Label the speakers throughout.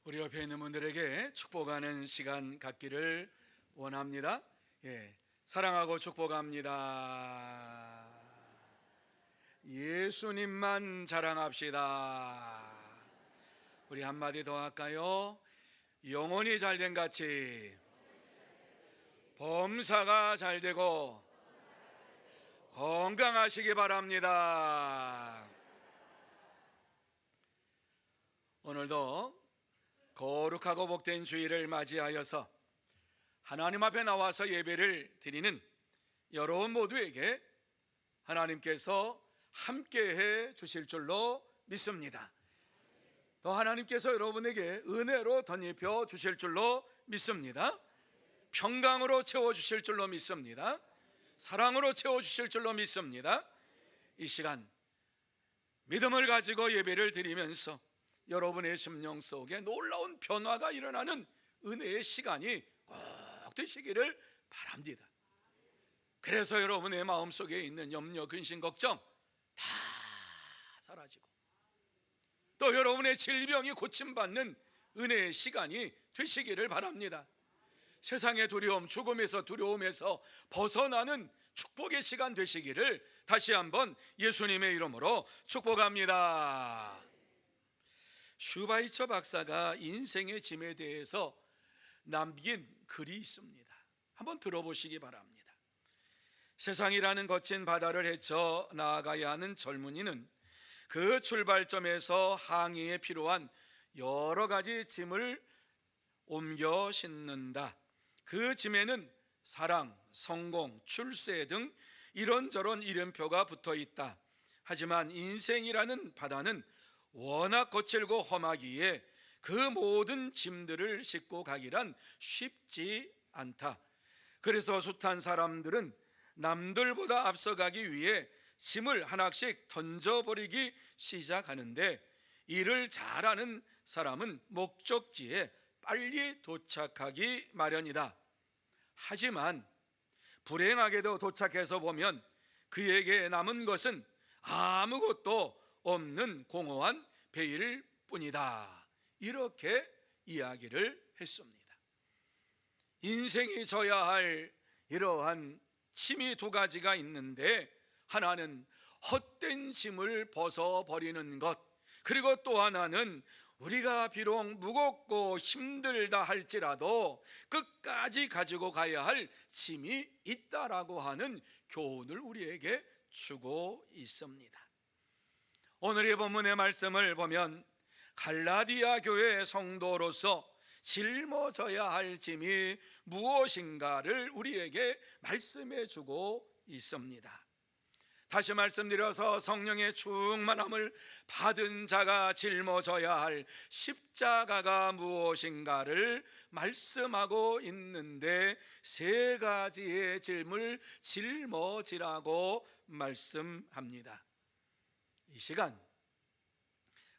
Speaker 1: 우리 옆에 있는 분들에게 축복하는 시간 갖기를 원합니다. 사랑하고 축복합니다. 예수님만 자랑합시다. 우리 한마디 더 할까요? 영혼이 잘된 같이 범사가 잘되고 건강하시기 바랍니다. 오늘도 거룩하고 복된 주일을 맞이하여서 하나님 앞에 나와서 예배를 드리는 여러분 모두에게 하나님께서 함께해 주실 줄로 믿습니다. 또 하나님께서 여러분에게 은혜로 덧입혀 주실 줄로 믿습니다. 평강으로 채워주실 줄로 믿습니다. 사랑으로 채워주실 줄로 믿습니다. 이 시간 믿음을 가지고 예배를 드리면서 여러분의 심령 속에 놀라운 변화가 일어나는 은혜의 시간이 꼭 되시기를 바랍니다. 그래서 여러분의 마음속에 있는 염려, 근심, 걱정 다 사라지고 또 여러분의 질병이 고침받는 은혜의 시간이 되시기를 바랍니다. 세상의 두려움, 죽음에서 두려움에서 벗어나는 축복의 시간 되시기를 다시 한번 예수님의 이름으로 축복합니다. 슈바이처 박사가 인생의 짐에 대해서 남긴 글이 있습니다. 한번 들어보시기 바랍니다. 세상이라는 거친 바다를 헤쳐 나아가야 하는 젊은이는 그 출발점에서 항해에 필요한 여러 가지 짐을 옮겨 싣는다. 그 짐에는 사랑, 성공, 출세 등 이런저런 이름표가 붙어 있다. 하지만 인생이라는 바다는 워낙 거칠고 험하기에 그 모든 짐들을 싣고 가기란 쉽지 않다. 그래서 숱한 사람들은 남들보다 앞서가기 위해 짐을 하나씩 던져버리기 시작하는데, 이를 잘하는 사람은 목적지에 빨리 도착하기 마련이다. 하지만 불행하게도 도착해서 보면 그에게 남은 것은 아무것도 없는 공허한 배일 뿐이다. 이렇게 이야기를 했습니다. 인생이 져야 할 이러한 짐이 두 가지가 있는데, 하나는 헛된 짐을 벗어버리는 것, 그리고 또 하나는 우리가 비록 무겁고 힘들다 할지라도 끝까지 가지고 가야 할 짐이 있다라고 하는 교훈을 우리에게 주고 있습니다. 오늘의 본문의 말씀을 보면 갈라디아 교회 성도로서 짊어져야 할 짐이 무엇인가를 우리에게 말씀해 주고 있습니다. 다시 말씀드려서 성령의 충만함을 받은 자가 짊어져야 할 십자가가 무엇인가를 말씀하고 있는데, 세 가지의 짐을 짊어지라고 말씀합니다. 이 시간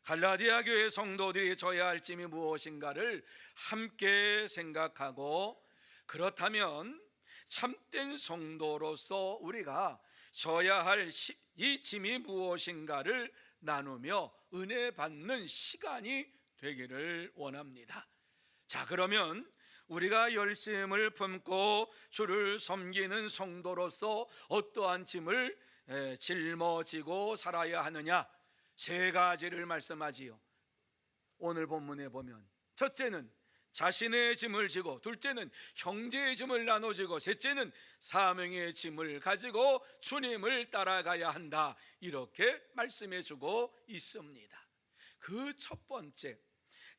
Speaker 1: 갈라디아 교회 성도들이 져야 할 짐이 무엇인가를 함께 생각하고, 그렇다면 참된 성도로서 우리가 져야 할 이 짐이 무엇인가를 나누며 은혜 받는 시간이 되기를 원합니다. 자, 그러면 우리가 열심을 품고 주를 섬기는 성도로서 어떠한 짐을 짊어지고 살아야 하느냐, 세 가지를 말씀하지요. 오늘 본문에 보면 첫째는 자신의 짐을 지고, 둘째는 형제의 짐을 나눠지고, 셋째는 사명의 짐을 가지고 주님을 따라가야 한다. 이렇게 말씀해 주고 있습니다. 그 첫 번째,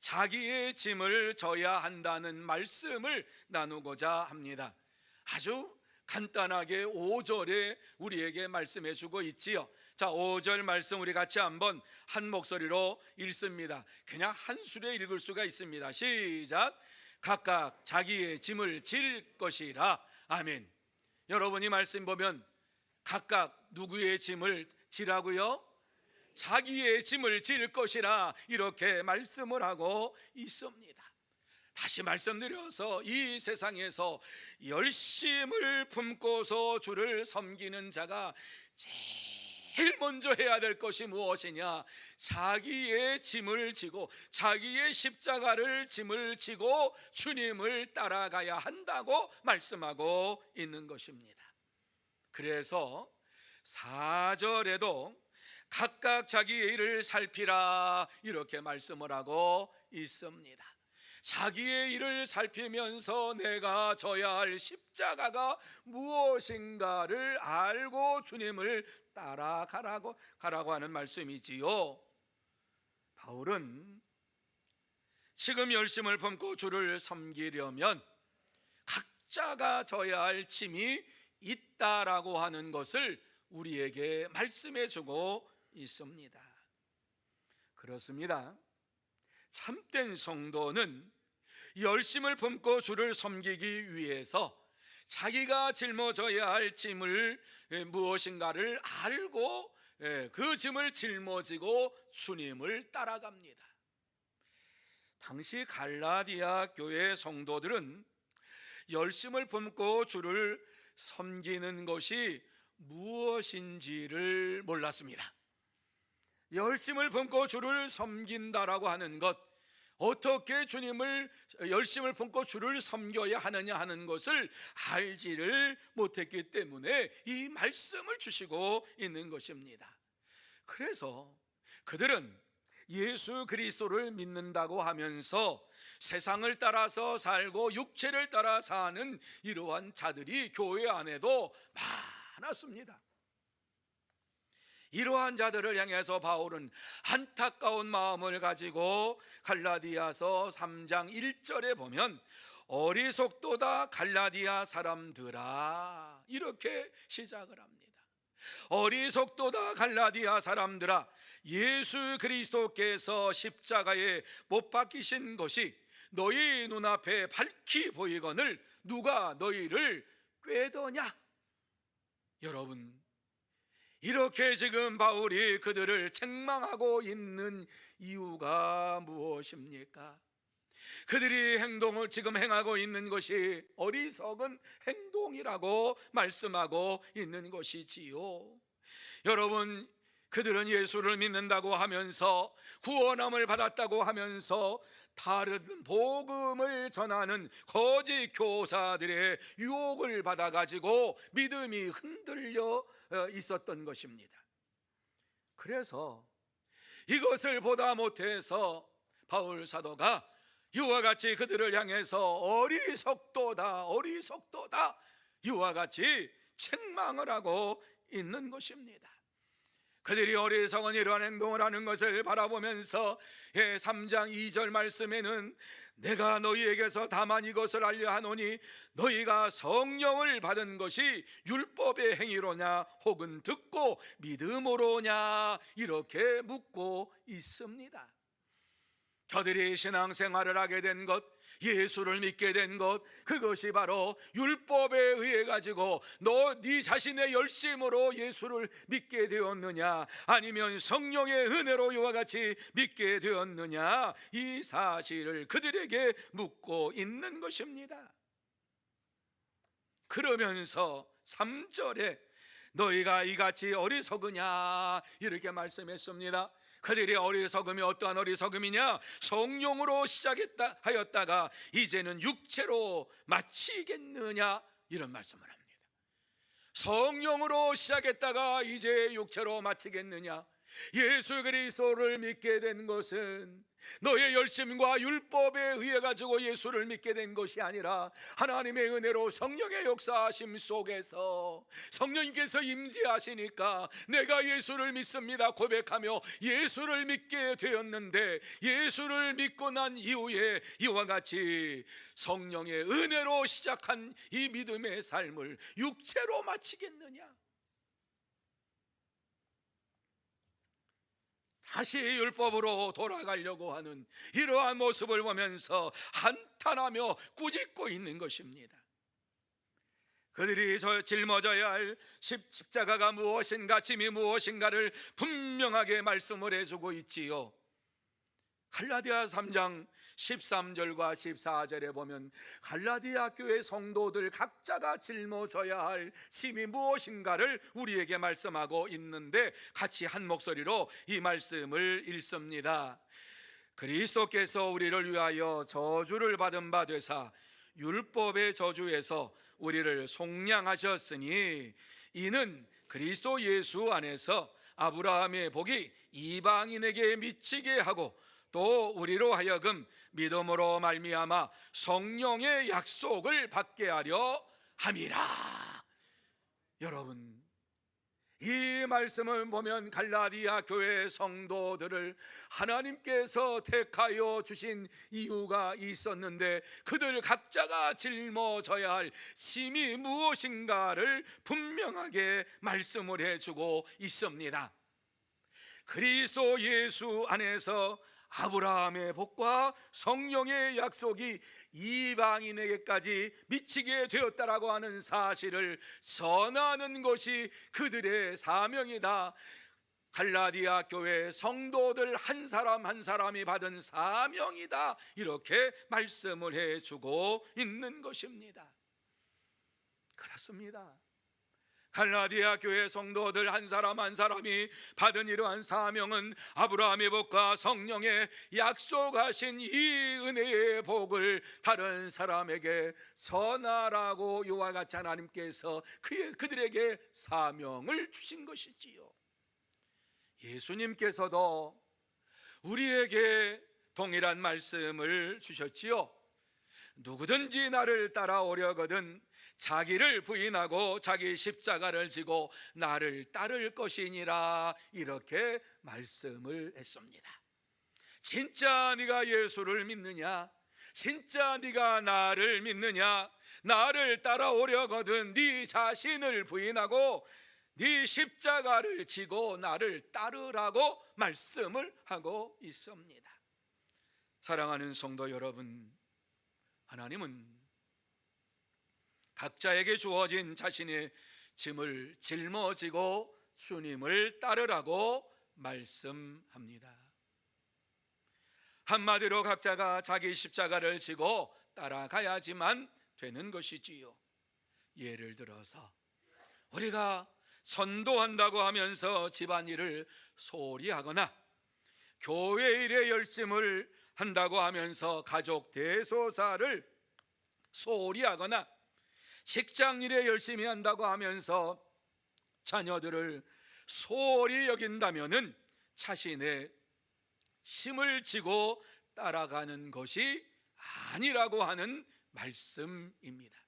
Speaker 1: 자기의 짐을 져야 한다는 말씀을 나누고자 합니다. 아주 간단하게 5절에 우리에게 말씀해 주고 있지요. 자, 5절 말씀 우리 같이 한번 한 목소리로 읽습니다. 그냥 한 술에 읽을 수가 있습니다. 시작. 각각 자기의 짐을 질 것이라. 아멘. 여러분이 말씀 보면 각각 누구의 짐을 지라고요? 자기의 짐을 질 것이라, 이렇게 말씀을 하고 있습니다. 다시 말씀드려서 이 세상에서 열심을 품고서 주를 섬기는 자가 제일 먼저 해야 될 것이 무엇이냐? 자기의 짐을 지고, 자기의 십자가를 짐을 지고 주님을 따라가야 한다고 말씀하고 있는 것입니다. 그래서 4절에도 각각 자기의 일을 살피라 이렇게 말씀을 하고 있습니다. 자기의 일을 살피면서 내가 져야 할 십자가가 무엇인가를 알고 주님을 따라가라고 하는 말씀이지요. 바울은 지금 열심을 품고 주를 섬기려면 각자가 져야 할 짐이 있다라고 하는 것을 우리에게 말씀해 주고 있습니다. 그렇습니다. 참된 성도는 열심을 품고 주를 섬기기 위해서 자기가 짊어져야 할 짐을 무엇인가를 알고 그 짐을 짊어지고 주님을 따라갑니다. 당시 갈라디아 교회 성도들은 열심을 품고 주를 섬기는 것이 무엇인지를 몰랐습니다. 열심을 품고 주를 섬긴다라고 하는 것, 어떻게 주님을 열심을 품고 주를 섬겨야 하느냐 하는 것을 알지를 못했기 때문에 이 말씀을 주시고 있는 것입니다. 그래서 그들은 예수 그리스도를 믿는다고 하면서 세상을 따라서 살고 육체를 따라 사는 이러한 자들이 교회 안에도 많았습니다. 이러한 자들을 향해서 바울은 안타까운 마음을 가지고 갈라디아서 3장 1절에 보면 어리석도다 갈라디아 사람들아 이렇게 시작을 합니다. 어리석도다 갈라디아 사람들아, 예수 그리스도께서 십자가에 못 박히신 것이 너희 눈앞에 밝히 보이거늘 누가 너희를 꾀더냐? 여러분, 이렇게 지금 바울이 그들을 책망하고 있는 이유가 무엇입니까? 그들이 행동을 지금 행하고 있는 것이 어리석은 행동이라고 말씀하고 있는 것이지요. 여러분, 그들은 예수를 믿는다고 하면서 구원함을 받았다고 하면서 다른 복음을 전하는 거짓 교사들의 유혹을 받아가지고 믿음이 흔들려 있었던 것입니다. 그래서 이것을 보다 못해서 바울 사도가 이와 같이 그들을 향해서 어리석도다 어리석도다 이와 같이 책망을 하고 있는 것입니다. 그들이 어리석은 이러한 행동을 하는 것을 바라보면서 3장 2절 말씀에는 내가 너희에게서 다만 이것을 알려 하노니 너희가 성령을 받은 것이 율법의 행위로냐 혹은 듣고 믿음으로냐 이렇게 묻고 있습니다. 저들이 신앙생활을 하게 된 것, 예수를 믿게 된 것, 그것이 바로 율법에 의해 가지고 네 자신의 열심으로 예수를 믿게 되었느냐 아니면 성령의 은혜로 이와 같이 믿게 되었느냐, 이 사실을 그들에게 묻고 있는 것입니다. 그러면서 3절에 너희가 이같이 어리석으냐 이렇게 말씀했습니다. 그들의 어리석음이 어떠한 어리석음이냐? 성령으로 시작했다 하였다가 이제는 육체로 마치겠느냐 이런 말씀을 합니다. 성령으로 시작했다가 이제 육체로 마치겠느냐? 예수 그리스도를 믿게 된 것은 너의 열심과 율법에 의해 가지고 예수를 믿게 된 것이 아니라 하나님의 은혜로 성령의 역사하심 속에서 성령님께서 임재하시니까 내가 예수를 믿습니다 고백하며 예수를 믿게 되었는데, 예수를 믿고 난 이후에 이와 같이 성령의 은혜로 시작한 이 믿음의 삶을 육체로 마치겠느냐? 다시 율법으로 돌아가려고 하는 이러한 모습을 보면서 한탄하며 꾸짖고 있는 것입니다. 그들이 짊어져야 할 십자가가 무엇인가, 짐이 무엇인가를 분명하게 말씀을 해주고 있지요. 갈라디아 3장 13절과 14절에 보면 갈라디아 교회 성도들 각자가 짊어져야 할 짐이 무엇인가를 우리에게 말씀하고 있는데, 같이 한 목소리로 이 말씀을 읽습니다. 그리스도께서 우리를 위하여 저주를 받은 바 되사 율법의 저주에서 우리를 속량하셨으니, 이는 그리스도 예수 안에서 아브라함의 복이 이방인에게 미치게 하고 또 우리로 하여금 믿음으로 말미암아 성령의 약속을 받게 하려 함이라. 여러분, 이 말씀을 보면 갈라디아 교회 성도들을 하나님께서 택하여 주신 이유가 있었는데, 그들 각자가 짊어져야 할 짐이 무엇인가를 분명하게 말씀을 해주고 있습니다. 그리스도 예수 안에서 아브라함의 복과 성령의 약속이 이방인에게까지 미치게 되었다라고 하는 사실을 전하는 것이 그들의 사명이다. 갈라디아 교회 성도들 한 사람 한 사람이 받은 사명이다, 이렇게 말씀을 해주고 있는 것입니다. 그렇습니다. 갈라디아 교회 성도들 한 사람 한 사람이 받은 이러한 사명은 아브라함의 복과 성령의 약속하신 이 은혜의 복을 다른 사람에게 전하라고 이와 같이 하나님께서 그들에게 사명을 주신 것이지요. 예수님께서도 우리에게 동일한 말씀을 주셨지요. 누구든지 나를 따라오려거든 자기를 부인하고 자기 십자가를 지고 나를 따를 것이니라, 이렇게 말씀을 했습니다. 진짜 네가 예수를 믿느냐? 진짜 네가 나를 믿느냐? 나를 따라오려거든 네 자신을 부인하고 네 십자가를 지고 나를 따르라고 말씀을 하고 있습니다. 사랑하는 성도 여러분, 하나님은 각자에게 주어진 자신의 짐을 짊어지고 주님을 따르라고 말씀합니다. 한마디로 각자가 자기 십자가를 지고 따라가야지만 되는 것이지요. 예를 들어서 우리가 전도한다고 하면서 집안일을 소홀히 하거나 교회 일에 열심을 한다고 하면서 가족 대소사를 소홀히 하거나 직장 일에 열심히 한다고 하면서 자녀들을 소홀히 여긴다면은 자신의 힘을 지고 따라가는 것이 아니라고 하는 말씀입니다.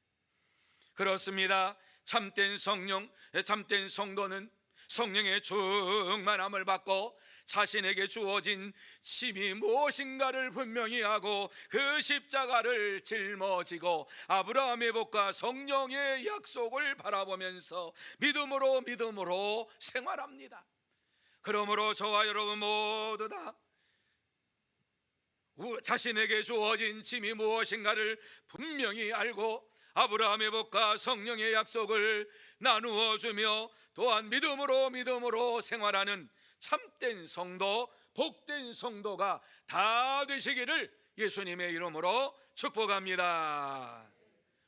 Speaker 1: 그렇습니다. 참된 성도는 성령의 충만함을 받고 자신에게 주어진 짐이 무엇인가를 분명히 하고 그 십자가를 짊어지고 아브라함의 복과 성령의 약속을 바라보면서 믿음으로 생활합니다. 그러므로 저와 여러분 모두 다 자신에게 주어진 짐이 무엇인가를 분명히 알고 아브라함의 복과 성령의 약속을 나누어 주며 또한 믿음으로 생활하는 참된 성도, 복된 성도가 다 되시기를 예수님의 이름으로 축복합니다.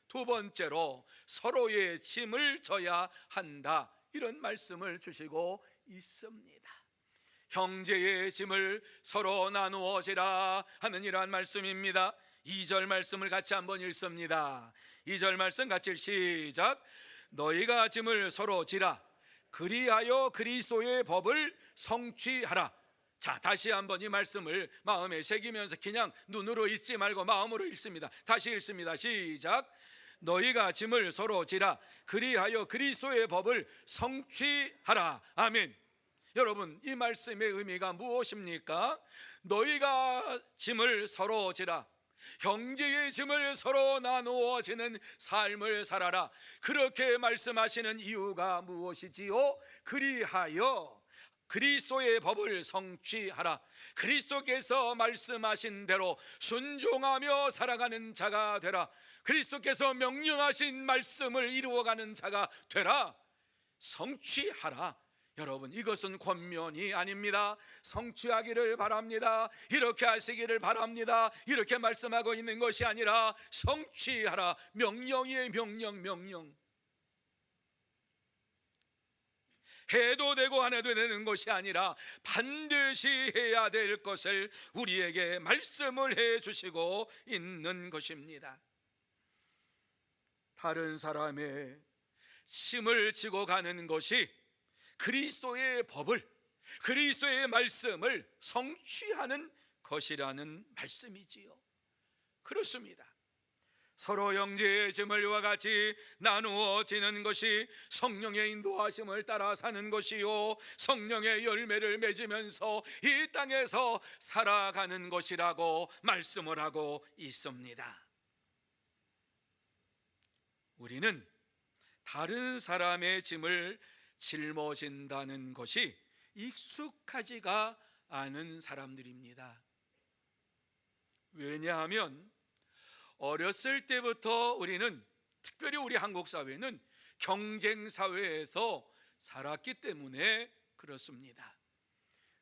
Speaker 1: 두 번째로 서로의 짐을 져야 한다, 이런 말씀을 주시고 있습니다. 형제의 짐을 서로 나누어지라 하는 이러한 말씀입니다. 2절 말씀을 같이 한번 읽습니다. 2절 말씀 같이 시작. 너희가 짐을 서로 지라 그리하여 그리스도의 법을 성취하라. 자, 다시 한번 이 말씀을 마음에 새기면서 그냥 눈으로 읽지 말고 마음으로 읽습니다. 다시 읽습니다. 시작. 너희가 짐을 서로 지라 그리하여 그리스도의 법을 성취하라. 아멘. 여러분, 이 말씀의 의미가 무엇입니까? 너희가 짐을 서로 지라, 형제의 짐을 서로 나누어 지는 삶을 살아라, 그렇게 말씀하시는 이유가 무엇이지요? 그리하여 그리스도의 법을 성취하라. 그리스도께서 말씀하신 대로 순종하며 살아가는 자가 되라. 그리스도께서 명령하신 말씀을 이루어가는 자가 되라. 성취하라. 여러분, 이것은 권면이 아닙니다. 성취하기를 바랍니다. 이렇게 하시기를 바랍니다. 이렇게 말씀하고 있는 것이 아니라 성취하라. 명령이에요. 명령. 해도 되고 안 해도 되는 것이 아니라 반드시 해야 될 것을 우리에게 말씀을 해 주시고 있는 것입니다. 다른 사람의 짐을 지고 가는 것이 그리스도의 법을, 그리스도의 말씀을 성취하는 것이라는 말씀이지요. 그렇습니다. 서로 형제의 짐을 이와 같이 나누어지는 것이 성령의 인도하심을 따라 사는 것이요, 성령의 열매를 맺으면서 이 땅에서 살아가는 것이라고 말씀을 하고 있습니다. 우리는 다른 사람의 짐을 짊어진다는 것이 익숙하지가 않은 사람들입니다. 왜냐하면 어렸을 때부터 우리는, 특별히 우리 한국 사회는 경쟁 사회에서 살았기 때문에 그렇습니다.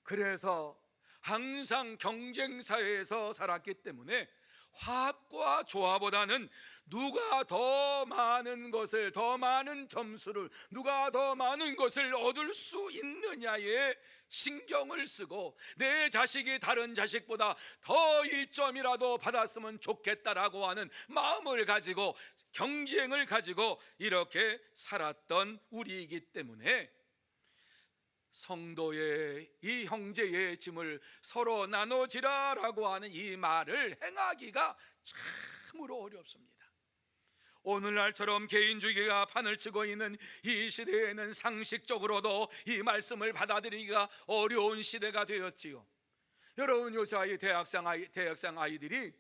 Speaker 1: 그래서 항상 경쟁 사회에서 살았기 때문에 화합과 조화보다는 누가 더 많은 것을, 더 많은 점수를, 누가 더 많은 것을 얻을 수 있느냐에 신경을 쓰고, 내 자식이 다른 자식보다 더 1점이라도 받았으면 좋겠다라고 하는 마음을 가지고, 경쟁을 가지고 이렇게 살았던 우리이기 때문에 성도의, 이 형제의 짐을 서로 나눠지라라고 하는 이 말을 행하기가 참으로 어렵습니다. 오늘날처럼 개인주의가 판을 치고 있는 이 시대에는 상식적으로도 이 말씀을 받아들이기가 어려운 시대가 되었지요. 여러분, 요새 대학생 아이들이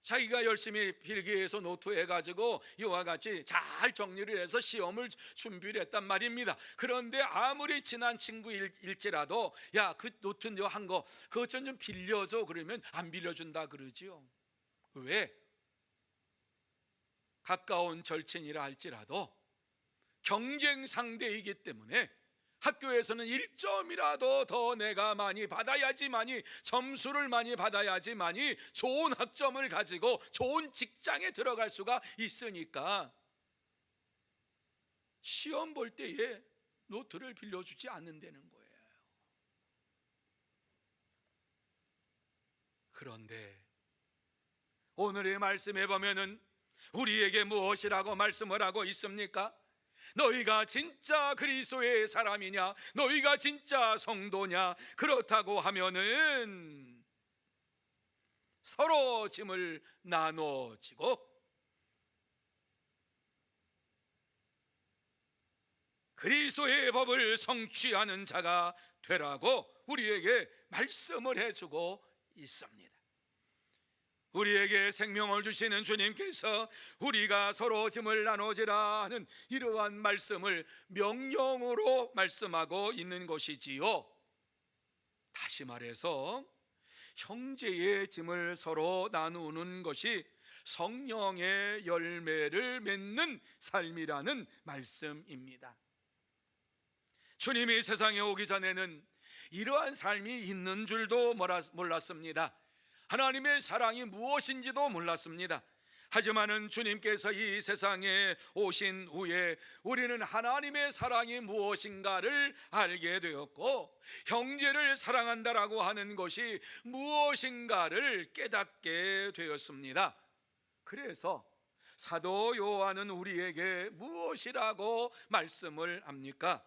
Speaker 1: 자기가 열심히 필기해서 노트해가지고 이와 같이 잘 정리를 해서 시험을 준비를 했단 말입니다. 그런데 아무리 친한 친구일지라도 야, 그 노트 한 거 그것 좀 빌려줘 그러면 안 빌려준다 그러지요. 왜? 가까운 절친이라 할지라도 경쟁 상대이기 때문에 학교에서는 1점이라도 더 내가 많이 받아야지만이, 점수를 많이 받아야지만이 좋은 학점을 가지고 좋은 직장에 들어갈 수가 있으니까 시험 볼 때에 노트를 빌려주지 않는다는 거예요. 그런데 오늘의 말씀에 보면은 우리에게 무엇이라고 말씀을 하고 있습니까? 너희가 진짜 그리스도의 사람이냐? 너희가 진짜 성도냐? 그렇다고 하면은 서로 짐을 나눠지고 그리스도의 법을 성취하는 자가 되라고 우리에게 말씀을 해주고 있습니다. 우리에게 생명을 주시는 주님께서 우리가 서로 짐을 나눠지라 하는 이러한 말씀을 명령으로 말씀하고 있는 것이지요. 다시 말해서 형제의 짐을 서로 나누는 것이 성령의 열매를 맺는 삶이라는 말씀입니다. 주님이 세상에 오기 전에는 이러한 삶이 있는 줄도 몰랐습니다. 하나님의 사랑이 무엇인지도 몰랐습니다. 하지만은 주님께서 이 세상에 오신 후에 우리는 하나님의 사랑이 무엇인가를 알게 되었고, 형제를 사랑한다라고 하는 것이 무엇인가를 깨닫게 되었습니다. 그래서 사도 요한은 우리에게 무엇이라고 말씀을 합니까?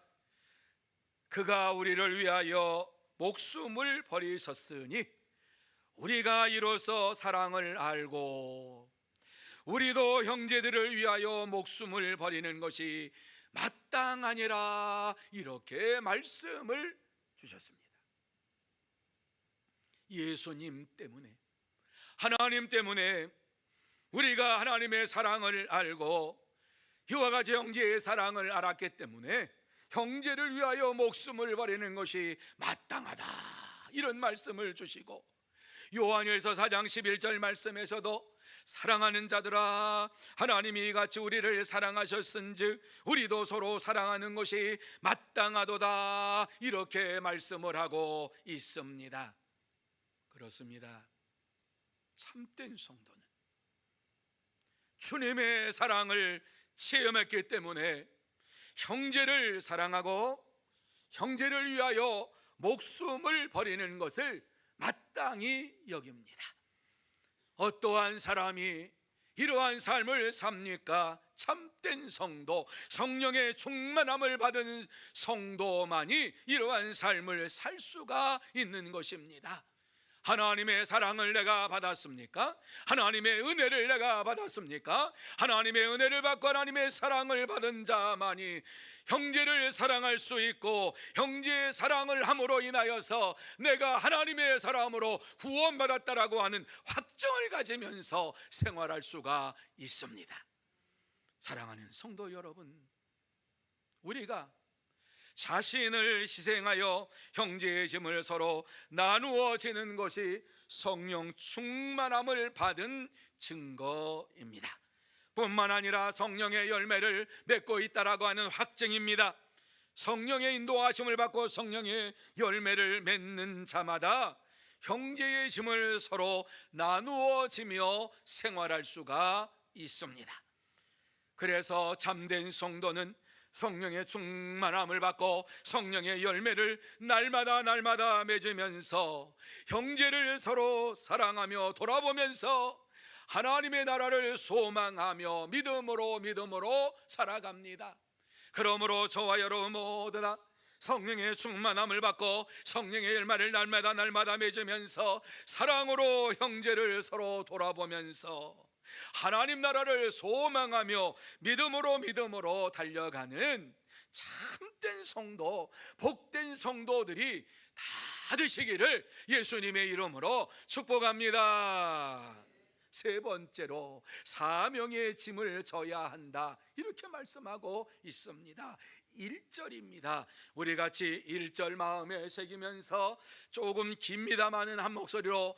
Speaker 1: 그가 우리를 위하여 목숨을 버리셨으니 우리가 이로써 사랑을 알고 우리도 형제들을 위하여 목숨을 버리는 것이 마땅하니라, 이렇게 말씀을 주셨습니다. 예수님 때문에, 하나님 때문에 우리가 하나님의 사랑을 알고 이와 같이 형제의 사랑을 알았기 때문에 형제를 위하여 목숨을 버리는 것이 마땅하다, 이런 말씀을 주시고, 요한일서 4장 11절 말씀에서도 사랑하는 자들아, 하나님이 이같이 우리를 사랑하셨은즉 우리도 서로 사랑하는 것이 마땅하도다, 이렇게 말씀을 하고 있습니다. 그렇습니다. 참된 성도는 주님의 사랑을 체험했기 때문에 형제를 사랑하고 형제를 위하여 목숨을 버리는 것을 마땅히 여깁니다. 어떠한 사람이 이러한 삶을 삽니까? 참된 성도, 성령의 충만함을 받은 성도만이 이러한 삶을 살 수가 있는 것입니다. 하나님의 사랑을 내가 받았습니까? 하나님의 은혜를 내가 받았습니까? 하나님의 은혜를 받고 하나님의 사랑을 받은 자만이 형제를 사랑할 수 있고, 형제의 사랑을 함으로 인하여서 내가 하나님의 사람으로 구원받았다라고 하는 확정을 가지면서 생활할 수가 있습니다. 사랑하는 성도 여러분, 우리가 자신을 희생하여 형제의 짐을 서로 나누어지는 것이 성령 충만함을 받은 증거입니다. 뿐만 아니라 성령의 열매를 맺고 있다라고 하는 확증입니다. 성령의 인도하심을 받고 성령의 열매를 맺는 자마다 형제의 짐을 서로 나누어지며 생활할 수가 있습니다. 그래서 참된 성도는 성령의 충만함을 받고 성령의 열매를 날마다 맺으면서 형제를 서로 사랑하며 돌아보면서 하나님의 나라를 소망하며 믿음으로 살아갑니다. 그러므로 저와 여러분 모두 다 성령의 충만함을 받고 성령의 열매를 날마다 맺으면서 사랑으로 형제를 서로 돌아보면서 하나님 나라를 소망하며 믿음으로 달려가는 참된 성도, 복된 성도들이 다 되시기를 예수님의 이름으로 축복합니다. 세 번째로 사명의 짐을 져야 한다, 이렇게 말씀하고 있습니다. 1절입니다. 우리 같이 1절 마음에 새기면서 조금 깁니다마는 한 목소리로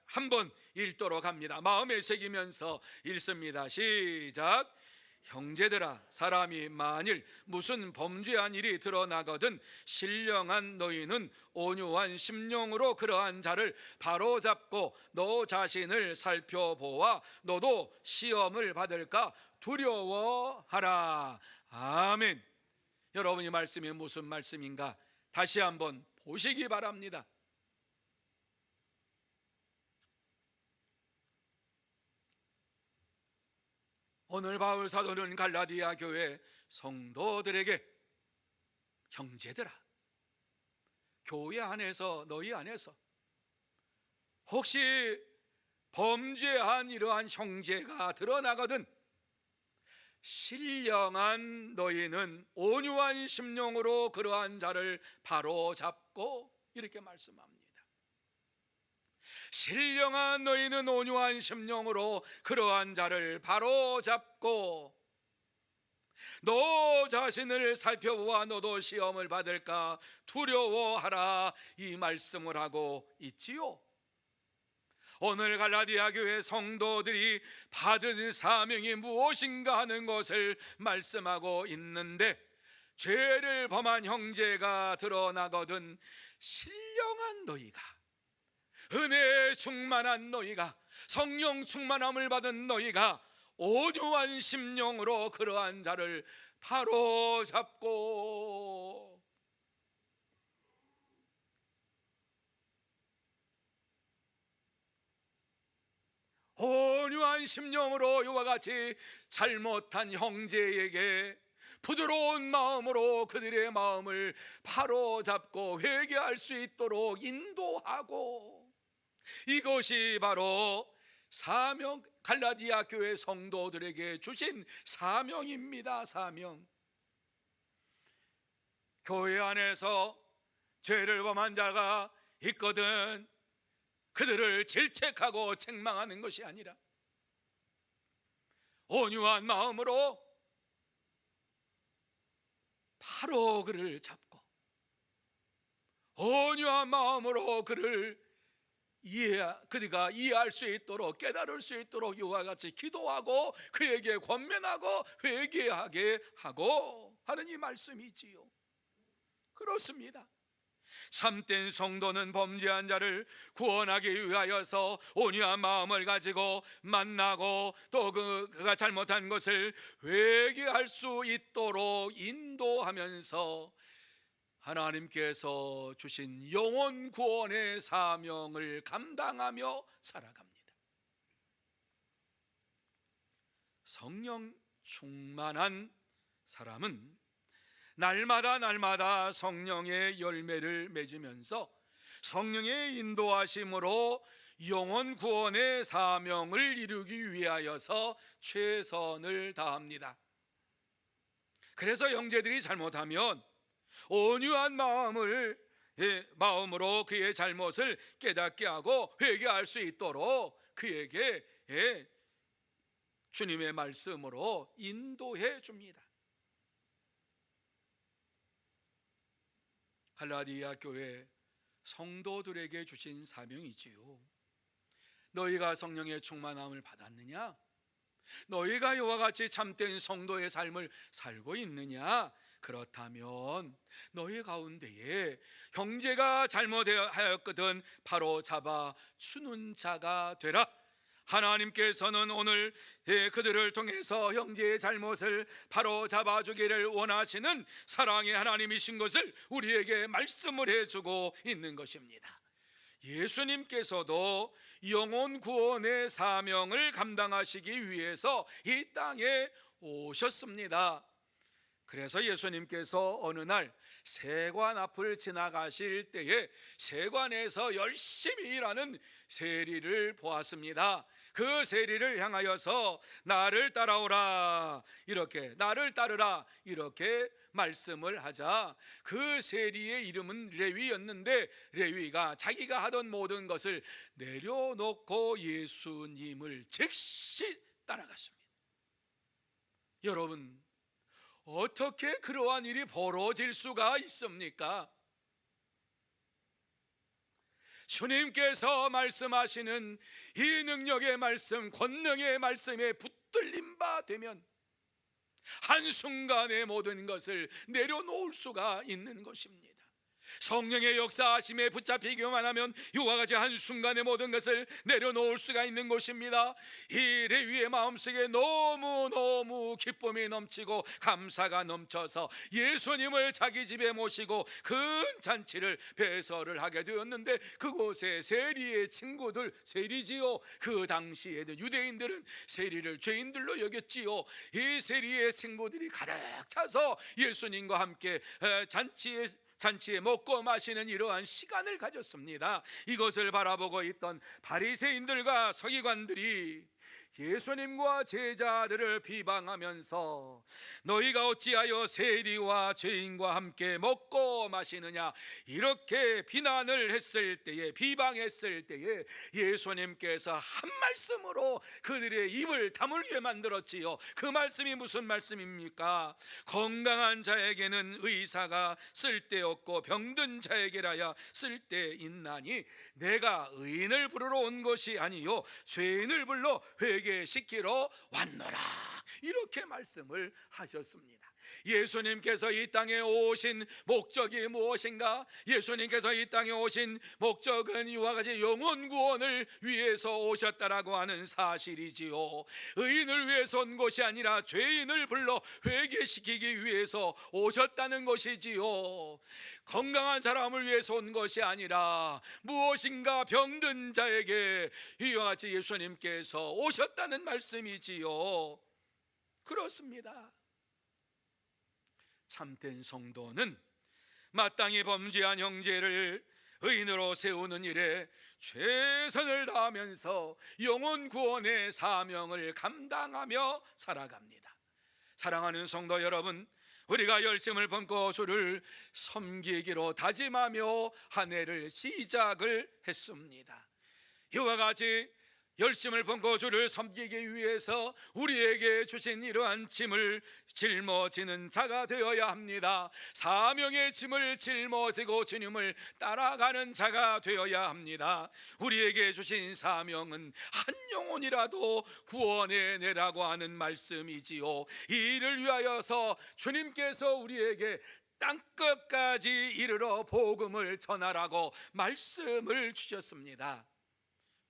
Speaker 1: 한번 읽도록 합니다. 마음에 새기면서 읽습니다. 시작. 형제들아, 사람이 만일 무슨 범죄한 일이 드러나거든 신령한 너희는 온유한 심령으로 그러한 자를 바로잡고 너 자신을 살펴보아 너도 시험을 받을까 두려워하라. 아멘. 여러분, 이 말씀이 무슨 말씀인가 다시 한번 보시기 바랍니다. 오늘 바울 사도는 갈라디아 교회 성도들에게 형제들아, 교회 안에서 너희 안에서 혹시 범죄한 이러한 형제가 드러나거든 신령한 너희는 온유한 심령으로 그러한 자를 바로잡고, 이렇게 말씀합니다. 신령한 너희는 온유한 심령으로 그러한 자를 바로잡고 너 자신을 살펴보아 너도 시험을 받을까 두려워하라, 이 말씀을 하고 있지요. 오늘 갈라디아 교회 성도들이 받은 사명이 무엇인가 하는 것을 말씀하고 있는데, 죄를 범한 형제가 드러나거든 신령한 너희가, 은혜에 충만한 너희가, 성령 충만함을 받은 너희가 온유한 심령으로 그러한 자를 바로잡고 온유한 심령으로 이와 같이 잘못한 형제에게 부드러운 마음으로 그들의 마음을 바로잡고 회개할 수 있도록 인도하고, 이것이 바로 사명, 갈라디아 교회 성도들에게 주신 사명입니다. 사명. 교회 안에서 죄를 범한 자가 있거든 그들을 질책하고 책망하는 것이 아니라 온유한 마음으로 바로 그를 잡고 온유한 마음으로 그를 그가 이해할 수 있도록, 깨달을 수 있도록 이와 같이 기도하고 그에게 권면하고 회개하게 하고 하는 이 말씀이지요. 그렇습니다. 참된 성도는 범죄한 자를 구원하기 위하여서 온유한 마음을 가지고 만나고 또 그가 잘못한 것을 회개할 수 있도록 인도하면서 하나님께서 주신 영혼 구원의 사명을 감당하며 살아갑니다. 성령 충만한 사람은 날마다 성령의 열매를 맺으면서 성령의 인도하심으로 영혼 구원의 사명을 이루기 위하여서 최선을 다합니다. 그래서 형제들이 잘못하면 온유한 마음으로 그의 잘못을 깨닫게 하고 회개할 수 있도록 그에게 주님의 말씀으로 인도해 줍니다. 갈라디아 교회 성도들에게 주신 사명이지요. 너희가 성령의 충만함을 받았느냐? 너희가 이와 같이 참된 성도의 삶을 살고 있느냐? 그렇다면 너희 가운데에 형제가 잘못하였거든 바로 잡아 주는 자가 되라. 하나님께서는 오늘 그들을 통해서 형제의 잘못을 바로 잡아주기를 원하시는 사랑의 하나님이신 것을 우리에게 말씀을 해주고 있는 것입니다. 예수님께서도 영혼 구원의 사명을 감당하시기 위해서 이 땅에 오셨습니다. 그래서 예수님께서 어느 날 세관 앞을 지나가실 때에 세관에서 열심히 일하는 세리를 보았습니다. 그 세리를 향하여서 나를 따라오라, 이렇게 나를 따르라 이렇게 말씀을 하자 그 세리의 이름은 레위였는데 레위가 자기가 하던 모든 것을 내려놓고 예수님을 즉시 따라갔습니다. 여러분, 어떻게 그러한 일이 벌어질 수가 있습니까? 주님께서 말씀하시는 이 능력의 말씀, 권능의 말씀에 붙들림 바 되면 한순간에 모든 것을 내려놓을 수가 있는 것입니다. 성령의 역사하심에 붙잡히기만 하면 이와 같이 한순간에 모든 것을 내려놓을 수가 있는 것입니다. 이 레위의 마음속에 너무너무 기쁨이 넘치고 감사가 넘쳐서 예수님을 자기 집에 모시고 큰 잔치를 배설을 하게 되었는데 그곳에 세리의 친구들, 세리지요. 그 당시에는 유대인들은 세리를 죄인들로 여겼지요. 이 세리의 친구들이 가득 차서 예수님과 함께 잔치에 먹고 마시는 이러한 시간을 가졌습니다. 이것을 바라보고 있던 바리새인들과 서기관들이 예수님과 제자들을 비방하면서 너희가 어찌하여 세리와 죄인과 함께 먹고 마시느냐 이렇게 비난을 했을 때에, 비방했을 때에 예수님께서 한 말씀으로 그들의 입을 다물게 만들었지요. 그 말씀이 무슨 말씀입니까? 건강한 자에게는 의사가 쓸데없고 병든 자에게라야 쓸데있나니 내가 의인을 부르러 온 것이 아니요 죄인을 불러 회개시키러 왔노라, 이렇게 말씀을 하셨습니다. 예수님께서 이 땅에 오신 목적이 무엇인가? 예수님께서 이 땅에 오신 목적은 이와 같이 영혼 구원을 위해서 오셨다라고 하는 사실이지요. 의인을 위해서 온 것이 아니라 죄인을 불러 회개시키기 위해서 오셨다는 것이지요. 건강한 사람을 위해서 온 것이 아니라 무엇인가 병든 자에게 이와 같이 예수님께서 오셨다는 말씀이지요. 그렇습니다. 참된 성도는 마땅히 범죄한 형제를 의인으로 세우는 일에 최선을 다하면서 영혼 구원의 사명을 감당하며 살아갑니다. 사랑하는 성도 여러분, 우리가 열심을 품고 주를 섬기기로 다짐하며 한 해를 시작을 했습니다. 이와 같이 열심을 품고 주를 섬기기 위해서 우리에게 주신 이러한 짐을 짊어지는 자가 되어야 합니다. 사명의 짐을 짊어지고 주님을 따라가는 자가 되어야 합니다. 우리에게 주신 사명은 한 영혼이라도 구원해 내라고 하는 말씀이지요. 이 일을 위하여서 주님께서 우리에게 땅끝까지 이르러 복음을 전하라고 말씀을 주셨습니다.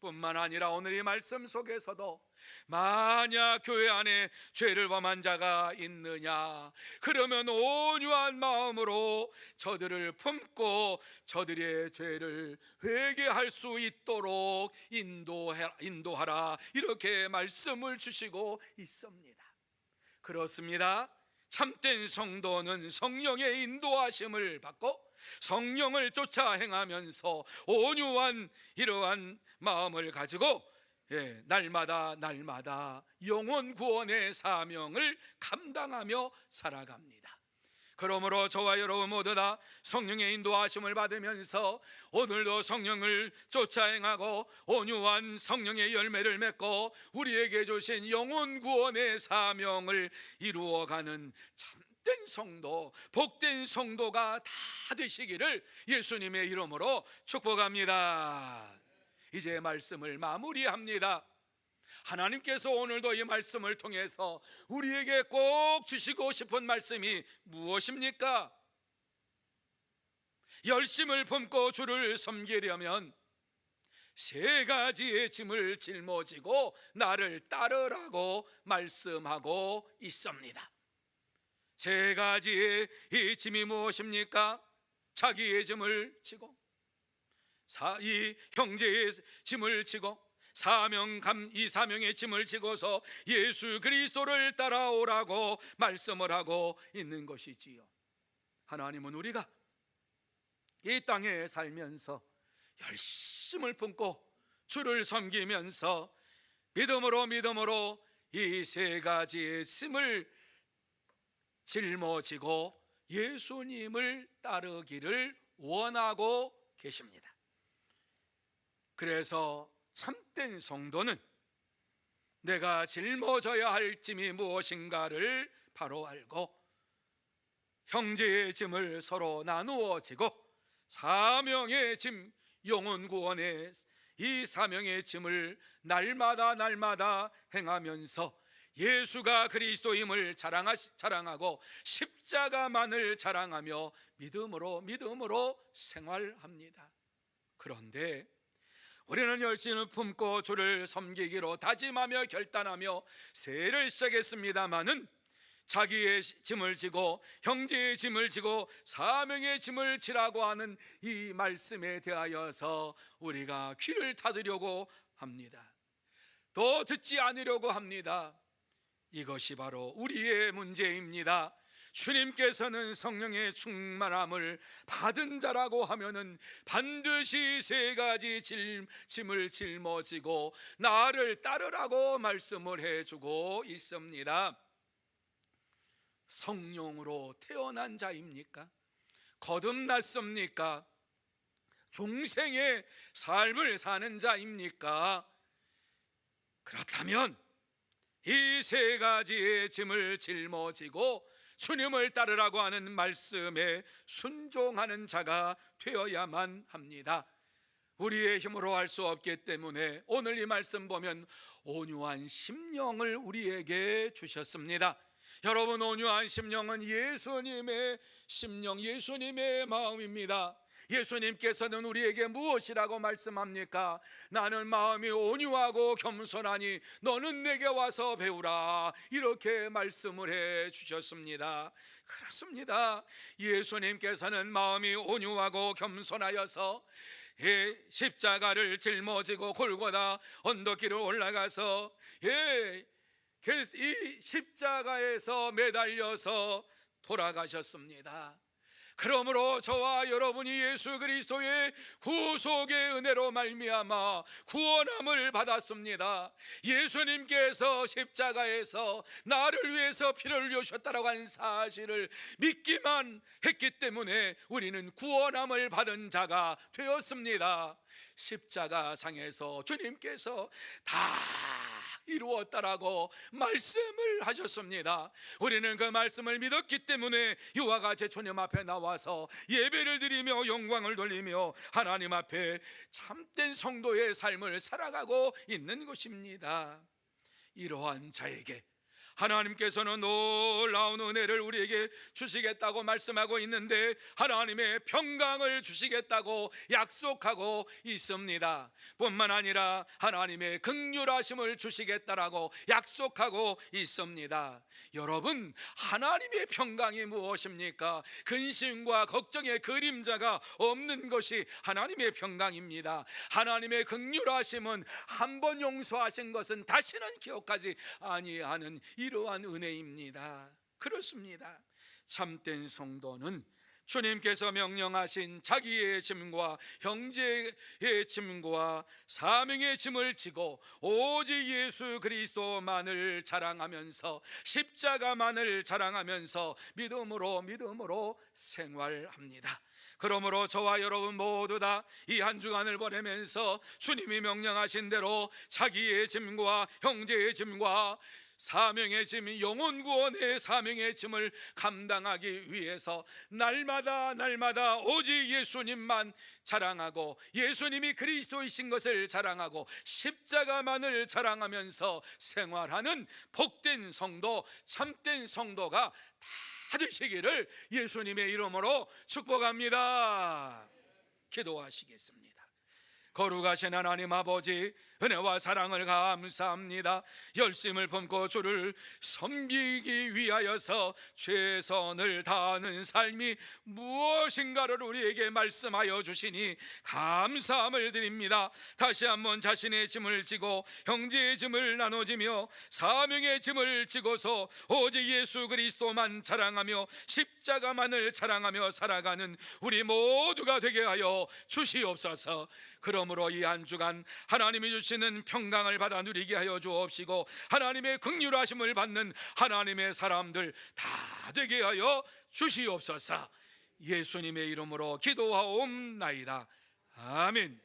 Speaker 1: 뿐만 아니라 오늘 이 말씀 속에서도 만약 교회 안에 죄를 범한 자가 있느냐, 그러면 온유한 마음으로 저들을 품고 저들의 죄를 회개할 수 있도록 인도하라, 이렇게 말씀을 주시고 있습니다. 그렇습니다. 참된 성도는 성령의 인도하심을 받고 성령을 쫓아 행하면서 온유한 이러한 마음을 가지고 날마다 영혼 구원의 사명을 감당하며 살아갑니다. 그러므로 저와 여러분 모두 다 성령의 인도하심을 받으면서 오늘도 성령을 쫓아 행하고 온유한 성령의 열매를 맺고 우리에게 주신 영혼 구원의 사명을 이루어가는 참된 성도, 복된 성도가 다 되시기를 예수님의 이름으로 축복합니다. 이제 말씀을 마무리합니다. 하나님께서 오늘도 이 말씀을 통해서 우리에게 꼭 주시고 싶은 말씀이 무엇입니까? 열심을 품고 주를 섬기려면 세 가지의 짐을 짊어지고 나를 따르라고 말씀하고 있습니다. 세 가지의 이 짐이 무엇입니까? 자기의 짐을 지고, 이 형제의 짐을 지고, 이 사명의 짐을 지고서 예수 그리스도를 따라오라고 말씀을 하고 있는 것이지요. 하나님은 우리가 이 땅에 살면서 열심을 품고 주를 섬기면서 믿음으로 이 세 가지의 짐을 짊어지고 예수님을 따르기를 원하고 계십니다. 그래서 참된 성도는 내가 짊어져야 할 짐이 무엇인가를 바로 알고 형제의 짐을 서로 나누어 지고 사명의 짐, 영혼 구원의 이 사명의 짐을 날마다 행하면서 예수가 그리스도임을 자랑하고 십자가만을 자랑하며 믿음으로 생활합니다. 그런데 우리는 열심을 품고 주를 섬기기로 다짐하며 결단하며 새해를 시작했습니다마는 자기의 짐을 지고 형제의 짐을 지고 사명의 짐을 지라고 하는 이 말씀에 대하여서 우리가 귀를 닫으려고 합니다. 더 듣지 않으려고 합니다. 이것이 바로 우리의 문제입니다. 주님께서는 성령의 충만함을 받은 자라고 하면은 반드시 세 가지 짐을 짊어지고 나를 따르라고 말씀을 해주고 있습니다. 성령으로 태어난 자입니까? 거듭났습니까? 중생의 삶을 사는 자입니까? 그렇다면 이 세 가지의 짐을 짊어지고 주님을 따르라고 하는 말씀에 순종하는 자가 되어야만 합니다. 우리의 힘으로 할 수 없기 때문에 오늘 이 말씀 보면 온유한 심령을 우리에게 주셨습니다. 여러분, 온유한 심령은 예수님의 심령, 예수님의 마음입니다. 예수님께서는 우리에게 무엇이라고 말씀합니까? 나는 마음이 온유하고 겸손하니 너는 내게 와서 배우라, 이렇게 말씀을 해 주셨습니다. 그렇습니다. 예수님께서는 마음이 온유하고 겸손하여서 십자가를 짊어지고 골고다 언덕길을 올라가서 이 십자가에서 매달려서 돌아가셨습니다. 그러므로 저와 여러분이 예수 그리스도의 구속의 은혜로 말미암아 구원함을 받았습니다. 예수님께서 십자가에서 나를 위해서 피를 흘리셨다라고 하는 사실을 믿기만 했기 때문에 우리는 구원함을 받은 자가 되었습니다. 십자가상에서 주님께서 다 이루었다라고 말씀을 하셨습니다. 우리는 그 말씀을 믿었기 때문에 이와 같이 주님 앞에 나와서 예배를 드리며 영광을 돌리며 하나님 앞에 참된 성도의 삶을 살아가고 있는 것입니다. 이러한 자에게 하나님께서는 놀라운 은혜를 우리에게 주시겠다고 말씀하고 있는데, 하나님의 평강을 주시겠다고 약속하고 있습니다. 뿐만 아니라 하나님의 긍휼하심을 주시겠다라고 약속하고 있습니다. 여러분, 하나님의 평강이 무엇입니까? 근심과 걱정의 그림자가 없는 것이 하나님의 평강입니다. 하나님의 긍휼하심은 한 번 용서하신 것은 다시는 기억하지 아니하는 이러한 은혜입니다. 그렇습니다. 참된 성도는 주님께서 명령하신 자기의 짐과 형제의 짐과 사명의 짐을 지고 오직 예수 그리스도만을 자랑하면서 십자가만을 자랑하면서 믿음으로 생활합니다. 그러므로 저와 여러분 모두 다 이 한 주간을 보내면서 주님이 명령하신 대로 자기의 짐과 형제의 짐과 사명의 짐, 영혼 구원의 사명의 짐을 감당하기 위해서 날마다 오직 예수님만 자랑하고 예수님이 그리스도이신 것을 자랑하고 십자가만을 자랑하면서 생활하는 복된 성도, 참된 성도가 다 되시기를 예수님의 이름으로 축복합니다. 기도하시겠습니다. 거룩하신 하나님 아버지, 은혜와 사랑을 감사합니다. 열심을 품고 주를 섬기기 위하여서 최선을 다하는 삶이 무엇인가를 우리에게 말씀하여 주시니 감사함을 드립니다. 다시 한번 자신의 짐을 지고 형제의 짐을 나눠지며 사명의 짐을 지고서 오직 예수 그리스도만 자랑하며 십자가만을 자랑하며 살아가는 우리 모두가 되게 하여 주시옵소서. 그러므로 이 한 주간 하나님이 주시는 평강을 받아 누리게 하여 주옵시고, 하나님의 긍휼하심을 받는 하나님의 사람들 다 되게 하여 주시옵소서. 예수님의 이름으로 기도하옵나이다. 아멘.